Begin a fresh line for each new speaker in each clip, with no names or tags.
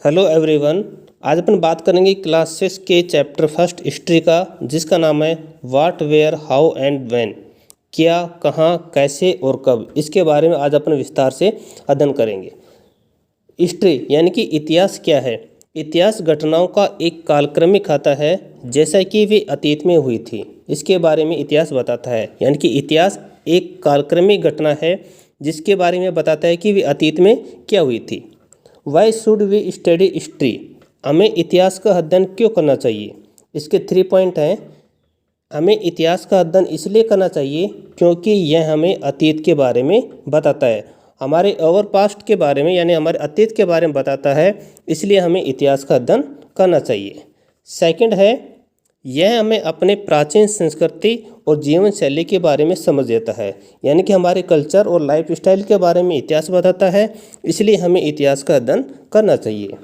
Hello everyone. आज अपन बात करेंगे क्लास 6 के चैप्टर फर्स्ट हिस्ट्री का, जिसका नाम है what where how and when. क्या, कहाँ, कैसे और कब, इसके बारे में आज अपन विस्तार से अध्ययन करेंगे। हिस्ट्री यानी कि इतिहास क्या है। इतिहास घटनाओं का एक कालक्रमिक खाता है, जैसा कि वे अतीत में हुई थी। इसके बारे में इतिहास बताता है। यानी कि इतिहास एक कालक्रमिक घटना है जिसके बारे में बताता है कि वे अतीत में क्या हुई थी। Why should we study history, हमें इतिहास का अध्ययन क्यों करना चाहिए। इसके 3 पॉइंट हैं। हमें इतिहास का अध्ययन इसलिए करना चाहिए क्योंकि यह हमें अतीत के बारे में बताता है, हमारे ओवर पास्ट के बारे में यानी हमारे अतीत के बारे में बताता है, इसलिए हमें इतिहास का अध्ययन करना चाहिए। सेकंड है, यह हमें अपने प्राचीन संस्कृति और जीवन शैली के बारे में समझ देता है। यानी कि हमारे कल्चर और लाइफ स्टाइल के बारे में इतिहास बताता है, इसलिए हमें इतिहास का अध्ययन करना चाहिए।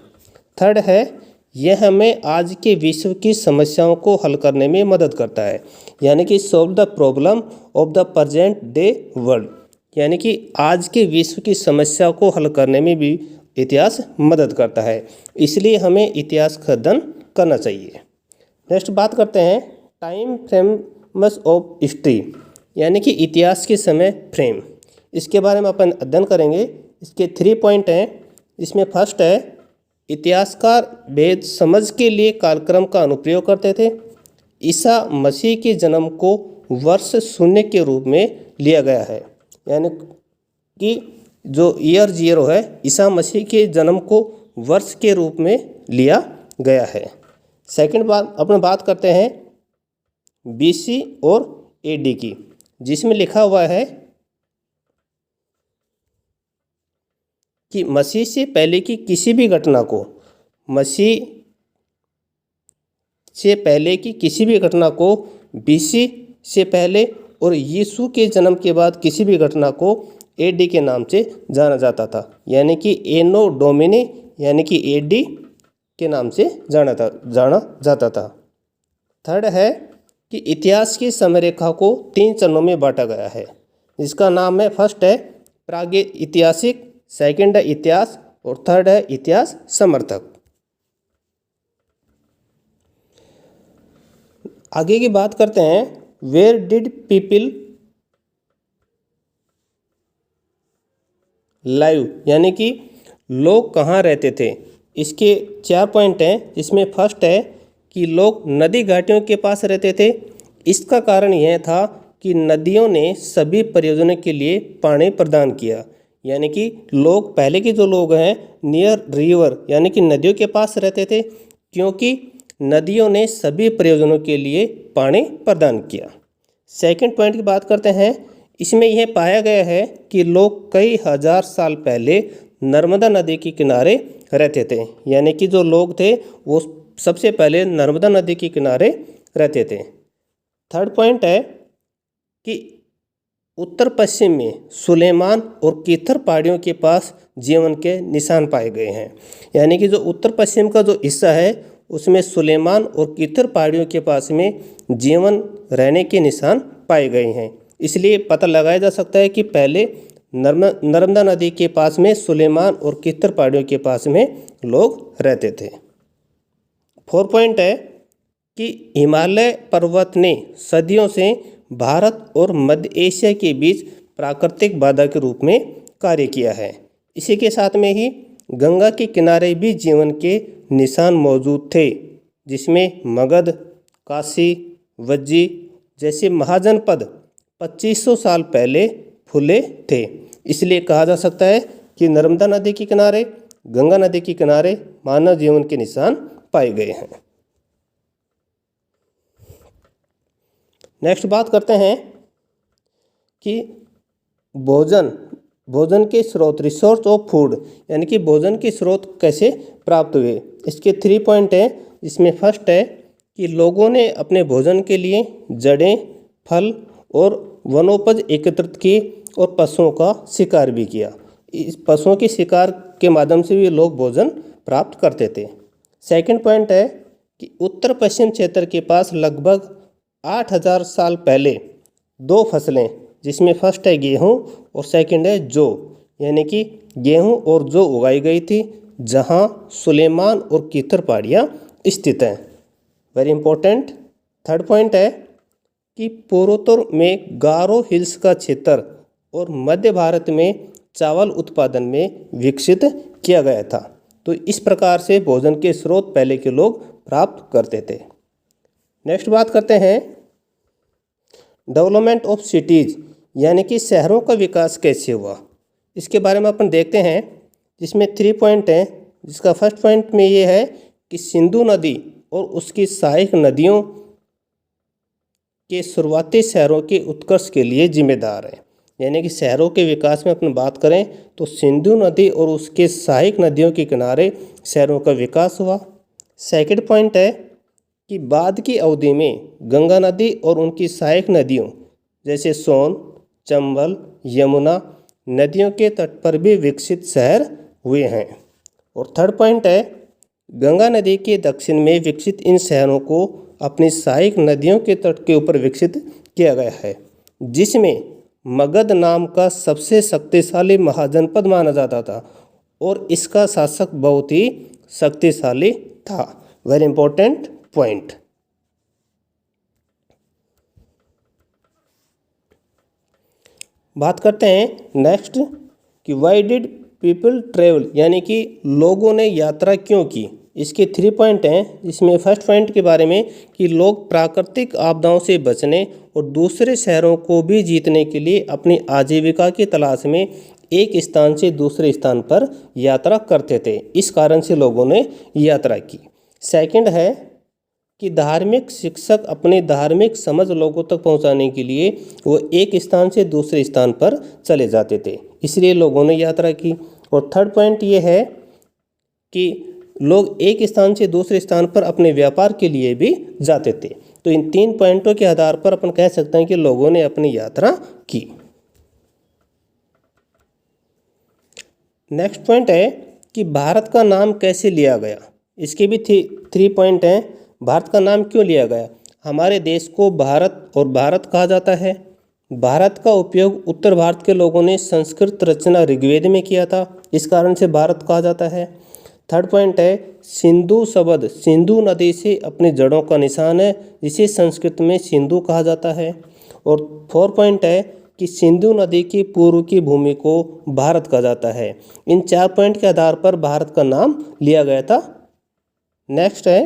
थर्ड है, यह हमें आज के विश्व की समस्याओं को हल करने में मदद करता है। यानी कि solve the problem of the present day world, यानी कि आज के विश्व की समस्या को हल करने में भी इतिहास मदद करता है, इसलिए हमें इतिहास का अध्ययन करना चाहिए। नेक्स्ट बात करते हैं टाइम फ्रेम्स ऑफ हिस्ट्री, यानी कि इतिहास के समय फ्रेम। इसके बारे में अपन अध्ययन करेंगे। इसके 3 पॉइंट हैं। इसमें फर्स्ट है, इतिहासकार भेद समझ के लिए कालक्रम का अनुप्रयोग करते थे। ईसा मसीह के जन्म को वर्ष शून्य के रूप में लिया गया है, यानी कि जो ईयर 0 है, ईसा मसीह के जन्म को वर्ष के रूप में लिया गया है। सेकंड बात अपन बात करते हैं BC और AD की, जिसमें लिखा हुआ है कि मसीह से पहले की किसी भी घटना को, मसीह से पहले की किसी भी घटना को BC से पहले और यीशु के जन्म के बाद किसी भी घटना को AD के नाम से जाना जाता था। यानी कि एनो डोमिनी यानी कि AD के नाम से जाना जाता था। थर्ड है कि इतिहास की समय रेखा को 3 चरणों में बांटा गया है, जिसका नाम है, फर्स्ट है प्रागैतिहासिक, सेकंड है इतिहास और थर्ड है इतिहास समर्थक। आगे की बात करते हैं, वेयर डिड पीपल लाइव, यानी कि लोग कहाँ रहते थे। इसके 4 पॉइंट हैं। इसमें फर्स्ट है कि लोग नदी घाटियों के पास रहते थे। इसका कारण यह था कि नदियों ने सभी प्रयोजनों के लिए पानी प्रदान किया। यानी कि लोग, पहले के जो लोग हैं, नियर रिवर यानी कि नदियों के पास रहते थे, क्योंकि नदियों ने सभी प्रयोजनों के लिए पानी प्रदान किया। सेकंड पॉइंट की बात करते हैं। इसमें यह पाया गया है कि लोग कई हजार साल पहले नर्मदा नदी के किनारे रहते थे। यानी कि जो लोग थे वो सबसे पहले नर्मदा नदी के किनारे रहते थे। थर्ड पॉइंट है कि उत्तर पश्चिम में सुलेमान और कीथर पहाड़ियों के पास जीवन के निशान पाए गए हैं। यानी कि जो उत्तर पश्चिम का जो हिस्सा है उसमें सुलेमान और कीथर पहाड़ियों के पास में जीवन रहने के निशान पाए गए हैं। इसलिए पता लगाया जा सकता है कि पहले नर्मदा नदी के पास में सुलेमान और कीथर पहाड़ियों के पास में लोग रहते थे। 4 पॉइंट है कि हिमालय पर्वत ने सदियों से भारत और मध्य एशिया के बीच प्राकृतिक बाधा के रूप में कार्य किया है। इसी के साथ में ही गंगा के किनारे भी जीवन के निशान मौजूद थे, जिसमें मगध, काशी, वज्जी जैसे महाजनपद 2500 साल पहले फूले थे। इसलिए कहा जा सकता है कि नर्मदा नदी के किनारे, गंगा नदी के किनारे मानव जीवन के निशान पाए गए हैं। नेक्स्ट बात करते हैं कि भोजन के स्रोत, रिसोर्स ऑफ फूड, यानी कि भोजन के स्रोत कैसे प्राप्त हुए। इसके 3 पॉइंट हैं। इसमें फर्स्ट है कि लोगों ने अपने भोजन के लिए जड़ें, फल और वनोपज एकत्रित किए और पशुओं का शिकार भी किया। इस पशुओं के शिकार के माध्यम से भी लोग भोजन प्राप्त करते थे। सेकंड पॉइंट है कि उत्तर पश्चिम क्षेत्र के पास लगभग 8000 साल पहले 2 फसलें, जिसमें फर्स्ट है गेहूँ और सेकंड है जौ, यानी कि गेहूँ और जौ उगाई गई थी, जहां सुलेमान और कीथर पहाड़ियाँ स्थित हैं। Very important. थर्ड पॉइंट है कि पूर्वोत्तर में गारो हिल्स का क्षेत्र और मध्य भारत में चावल उत्पादन में विकसित किया गया था। तो इस प्रकार से भोजन के स्रोत पहले के लोग प्राप्त करते थे। नेक्स्ट बात करते हैं डेवलपमेंट ऑफ सिटीज़, यानी कि शहरों का विकास कैसे हुआ, इसके बारे में अपन देखते हैं। जिसमें 3 पॉइंट हैं, जिसका फर्स्ट पॉइंट में ये है कि सिंधु नदी और उसकी सहायक नदियों के शुरुआती शहरों के उत्कर्ष के लिए जिम्मेदार है। यानी कि शहरों के विकास में अपन बात करें तो सिंधु नदी और उसके सहायक नदियों के किनारे शहरों का विकास हुआ। सेकंड पॉइंट है कि बाद की अवधि में गंगा नदी और उनकी सहायक नदियों जैसे सोन, चंबल, यमुना नदियों के तट पर भी विकसित शहर हुए हैं। और थर्ड पॉइंट है गंगा नदी के दक्षिण में विकसित इन शहरों को अपनी सहायक नदियों के तट के ऊपर विकसित किया गया है, जिसमें मगध नाम का सबसे शक्तिशाली महाजनपद माना जाता था और इसका शासक बहुत ही शक्तिशाली था। Very important point. बात करते हैं नेक्स्ट कि वाई डिड पीपल ट्रेवल, यानी कि लोगों ने यात्रा क्यों की। इसके 3 पॉइंट हैं, जिसमें फर्स्ट पॉइंट के बारे में कि लोग प्राकृतिक आपदाओं से बचने और दूसरे शहरों को भी जीतने के लिए अपनी आजीविका की तलाश में एक स्थान से दूसरे स्थान पर यात्रा करते थे, इस कारण से लोगों ने यात्रा की। सेकंड है कि धार्मिक शिक्षक अपने धार्मिक समझ लोगों तक पहुंचाने के लिए वो एक स्थान से दूसरे स्थान पर चले जाते थे, इसलिए लोगों ने यात्रा की। और थर्ड पॉइंट ये है कि लोग एक स्थान से दूसरे स्थान पर अपने व्यापार के लिए भी जाते थे। तो इन 3 पॉइंटों के आधार पर अपन कह सकते हैं कि लोगों ने अपनी यात्रा की। नेक्स्ट पॉइंट है कि भारत का नाम कैसे लिया गया। इसके भी 3 पॉइंट हैं। भारत का नाम क्यों लिया गया। हमारे देश को भारत और भारत कहा जाता है। भारत का उपयोग उत्तर भारत के लोगों ने संस्कृत रचना ऋग्वेद में किया था, इस कारण से भारत कहा जाता है। थर्ड पॉइंट है सिंधु शब्द सिंधु नदी से अपनी जड़ों का निशान है, जिसे संस्कृत में सिंधु कहा जाता है। और 4 पॉइंट है कि सिंधु नदी की पूर्व की भूमि को भारत कहा जाता है। इन 4 पॉइंट के आधार पर भारत का नाम लिया गया था। नेक्स्ट है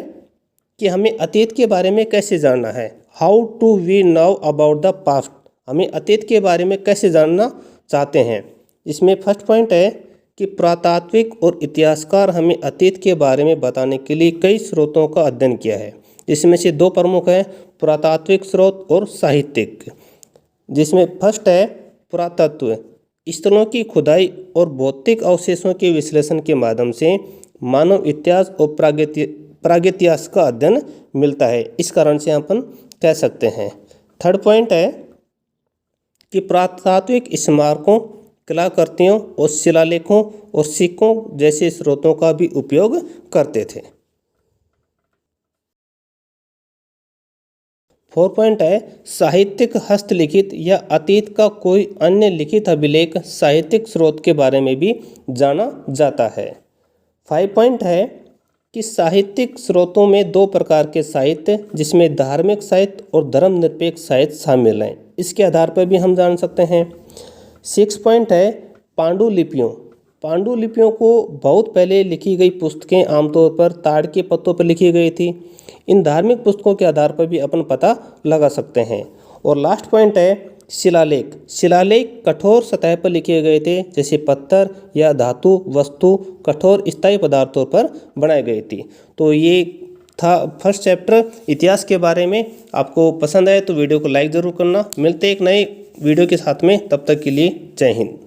कि हमें अतीत के बारे में कैसे जानना है। How to we know about the past, हमें अतीत के बारे में कैसे जानना चाहते हैं। इसमें फर्स्ट पॉइंट है कि पुरातात्विक और इतिहासकार हमें अतीत के बारे में बताने के लिए कई स्रोतों का अध्ययन किया है, जिसमें से 2 प्रमुख हैं, पुरातात्विक स्रोत और साहित्यिक। जिसमें फर्स्ट है पुरातत्व, स्थलों की खुदाई और भौतिक अवशेषों के विश्लेषण के माध्यम से मानव इतिहास और प्रागैतिहासिक का अध्ययन मिलता है, इस कारण से अपन कह सकते हैं। थर्ड पॉइंट है कि पुरातात्विक स्मारकों, कलाकृतियों और शिलालेखों और सिक्कों जैसे स्रोतों का भी उपयोग करते थे। 4 पॉइंट है साहित्यिक हस्तलिखित या अतीत का कोई अन्य लिखित अभिलेख साहित्यिक स्रोत के बारे में भी जाना जाता है। 5 पॉइंट है कि साहित्यिक स्रोतों में 2 प्रकार के साहित्य, जिसमें धार्मिक साहित्य और धर्मनिरपेक्ष साहित्य शामिल हैं, इसके आधार पर भी हम जान सकते हैं। 6 पॉइंट है पांडुलिपियों को बहुत पहले लिखी गई पुस्तकें आमतौर पर ताड़ के पत्तों पर लिखी गई थी। इन धार्मिक पुस्तकों के आधार पर भी अपन पता लगा सकते हैं। और लास्ट पॉइंट है शिलालेख कठोर सतह पर लिखे गए थे, जैसे पत्थर या धातु वस्तु कठोर स्थायी पदार्थों पर बनाई गई थी। तो ये था फर्स्ट चैप्टर इतिहास के बारे में। आपको पसंद आए तो वीडियो को लाइक ज़रूर करना। मिलते एक नए वीडियो के साथ में, तब तक के लिए जय हिंद।